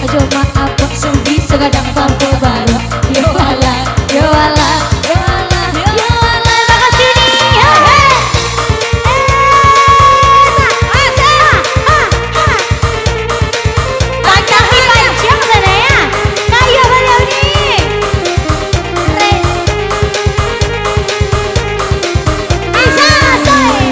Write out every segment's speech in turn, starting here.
cuma apa sudi segadang pampu baru. Yo ala, yo ala, yo ala, yo ala. Makasih nih. Panjang panjang sana ya. Kayu beliau nih. Bisa say.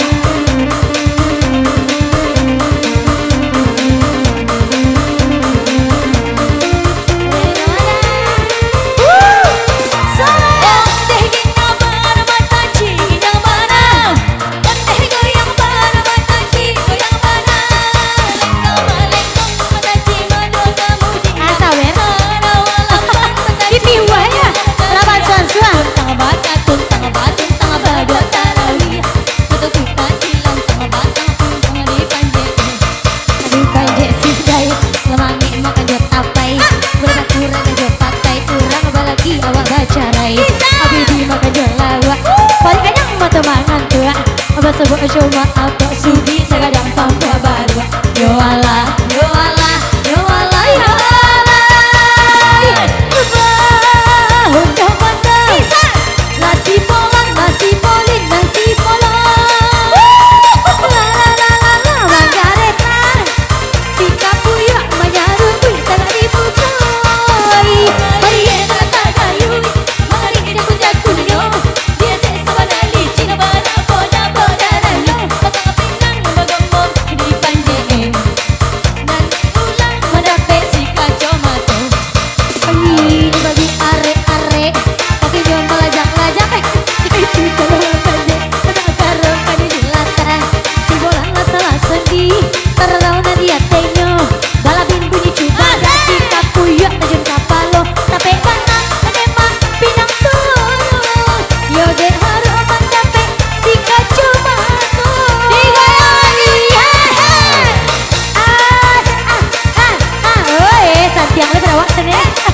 Sebut cuma apa sudi segadang pampu baru. Yo ala, yo ala, yo ala, yo ala. Udah pandang nasi polang, nasi polin, nasi polong. La la la la la Margaretan si kapuya menyarui tengah dibukai. Mariana tak kayu, mari kita puja kunyo. Dia sesuatu licin pada yang lebih rawat sini.